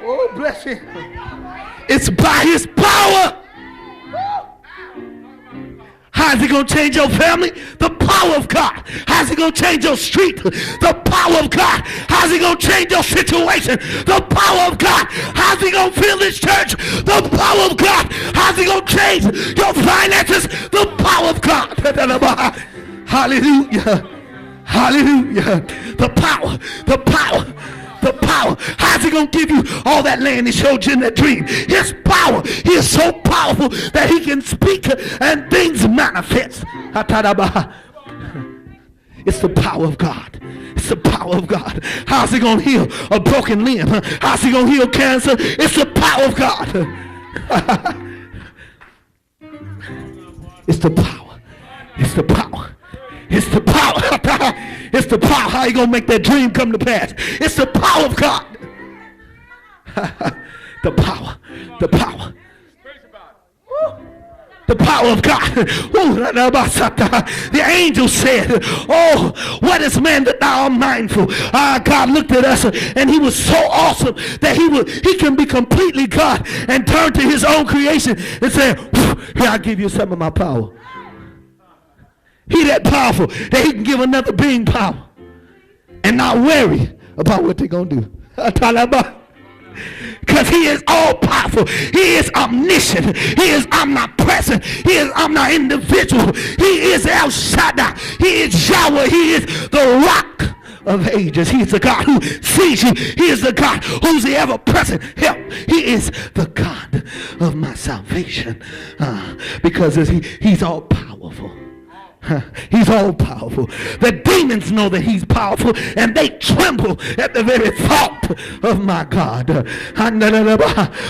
Oh, bless him. It's by his power. How's it going to change your family? The power of God. How's it going to change your street? The power of God. How's it going to change your situation? The power of God. How's it going to fill this church? The power of God. How's it going to change your finances? The power of God. Hallelujah. Hallelujah. The power. The power. The power. How's he going to give you all that land he showed you in that dream? His power. He is so powerful that he can speak and things manifest. It's the power of God. It's the power of God. How's he going to heal a broken limb? How's he going to heal cancer? It's the power of God. It's the power. It's the power. It's the power. It's the power. How you going to make that dream come to pass? It's the power of God. The power. The power. The power of God. The angel said, oh, what is man that thou art mindful? God looked at us and he was so awesome that he can be completely God and turn to his own creation and say, here, I'll give you some of my power. He that powerful that he can give another being power and not worry about what they're going to do. Because he is all powerful. He is omniscient. He is omnipresent. He is omni-individual. He is El Shaddai. He is Yahweh. He is the rock of ages. He is the God who sees you. He is the God who's the ever-present help. He is the God of my salvation. Because he's all powerful. He's all powerful. The demons know that he's powerful and they tremble at the very thought of my God.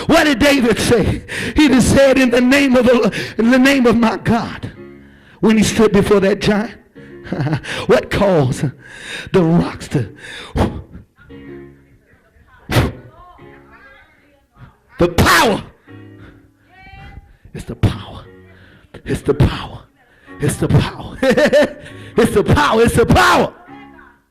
What did David say? He just said in the name of my God when he stood before that giant. What caused the rocks to the power. It's the power. It's the power. It's the power. It's the power. It's the power.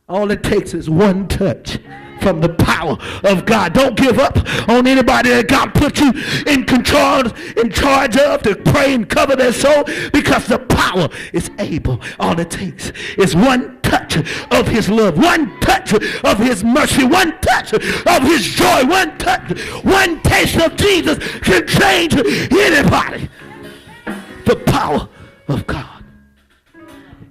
All it takes is one touch from the power of God. Don't give up on anybody that God put you in control, in charge of, to pray and cover their soul, because the power is able. All it takes is one touch of his love, one touch of his mercy, one touch of his joy, one touch, one taste of Jesus can change anybody. The power of God.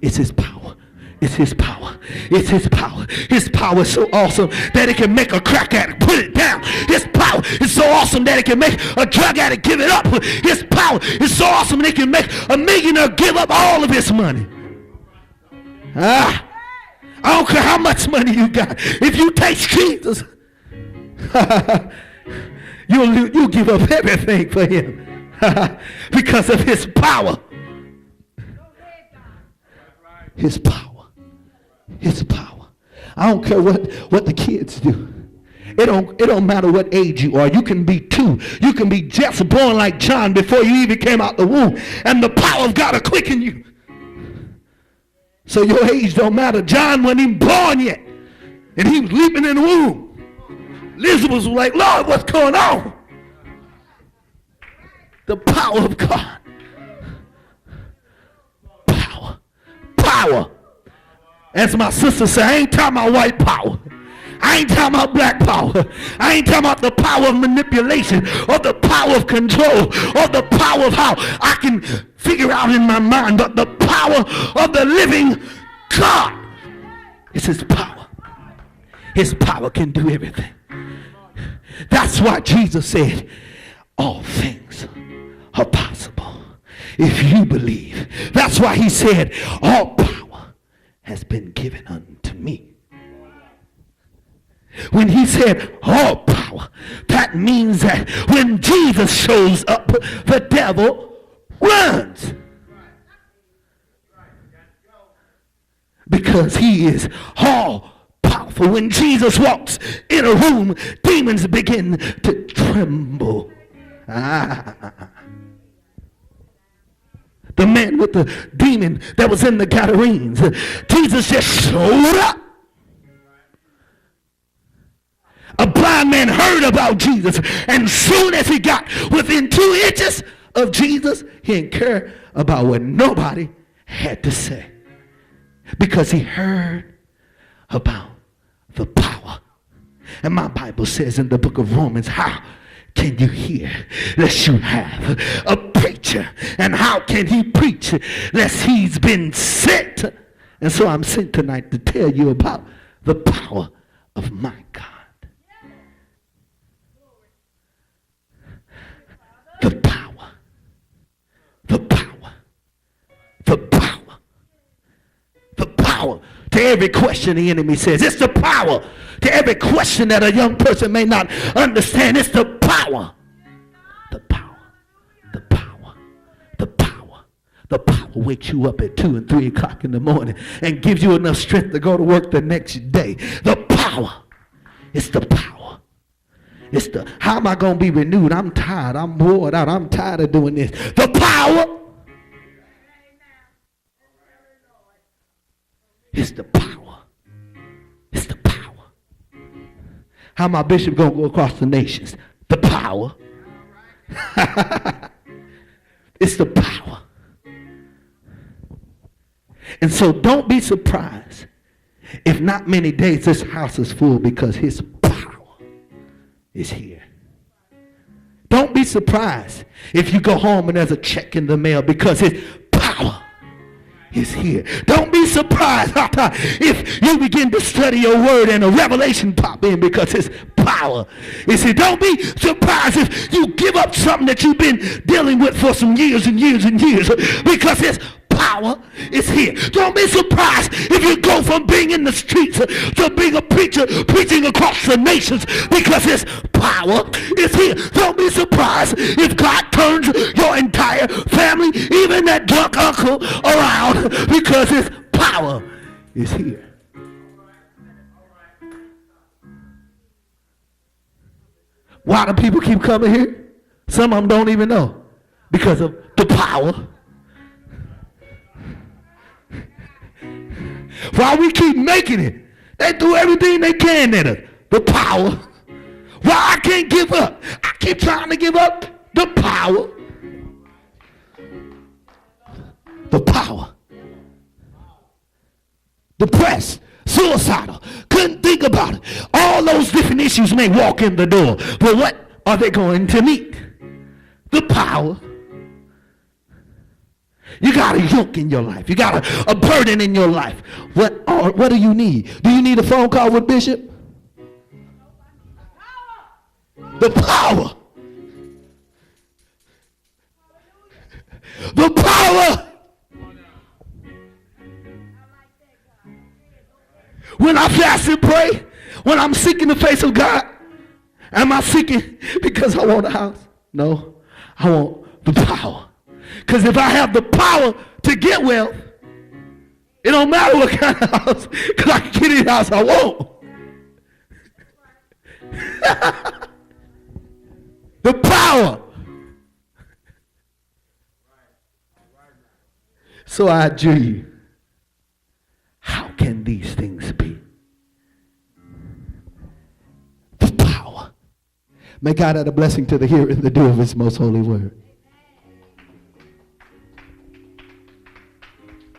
It's his power. It's his power. It's his power. His power is so awesome that it can make a crack addict put it down. His power is so awesome that it can make a drug addict give it up. His power is so awesome that it can make a millionaire give up all of his money. I don't care how much money you got. If you taste Jesus, you'll give up everything for him because of his power. His power. His power. I don't care what the kids do. It don't matter what age you are. You can be 2. You can be just born like John before you even came out the womb. And the power of God will quicken you. So your age don't matter. John wasn't even born yet. And he was leaping in the womb. Elizabeth was like, Lord, what's going on? The power of God. Power. As my sister said, I ain't talking about white power. I ain't talking about black power. I ain't talking about the power of manipulation or the power of control or the power of how I can figure out in my mind, but the power of the living God. It's his power. His power can do everything. That's why Jesus said, all things are possible if you believe. That's why he said, all power has been given unto me. When he said all power, that means that when Jesus shows up, the devil runs. Because he is all powerful. When Jesus walks in a room, demons begin to tremble. The The man with the demon that was in the Gadarenes. Jesus just showed up. A blind man heard about Jesus, and soon as he got within 2 inches of Jesus, he didn't care about what nobody had to say, because he heard about the power. And my Bible says in the book of Romans, how can you hear lest you have a preacher? And how can he preach lest he's been sent? And so I'm sent tonight to tell you about the power of my God. The power. The power. The power. The power. To every question the enemy says, it's the power. To every question that a young person may not understand, it's the power. The power. The power. The power. The power wakes you up at 2 and 3 o'clock in the morning and gives you enough strength to go to work the next day. The power. It's the power. It's the, how am I going to be renewed? I'm tired. I'm bored out. I'm tired of doing this. The power. It's the power. It's the power. How my bishop going to go across the nations? The power. It's the power. And so don't be surprised if not many days this house is full, because his power is here. Don't be surprised if you go home and there's a check in the mail, because his power is here. Don't be surprised if you begin to study your word and a revelation pop in, because his power is here. Don't be surprised if you give up something that you've been dealing with for some years and years and years, because his power is here. Don't be surprised if you go from being in the streets to being a preacher preaching across the nations, because his power is here. Don't be surprised if God turns your entire family, even that drunk uncle, around, because his power is here. Why do people keep coming here? Some of them don't even know, because of the power. Why we keep making it? They do everything they can at us. The power. Why I can't give up? I keep trying to give up. The power. The power. Depressed, suicidal, couldn't think about it. All those different issues may walk in the door, but what are they going to meet? The power. You got a yoke in your life. You got a burden in your life. What do you need? Do you need a phone call with Bishop? The power. The power. When I fast and pray, when I'm seeking the face of God, am I seeking because I want a house? No, I want the power. Because if I have the power to get wealth, it don't matter what kind of house, because I can get any house I want. The power. So I adjure you, how can these things be? The power. May God add a blessing to the hearer and the doer of his most holy word.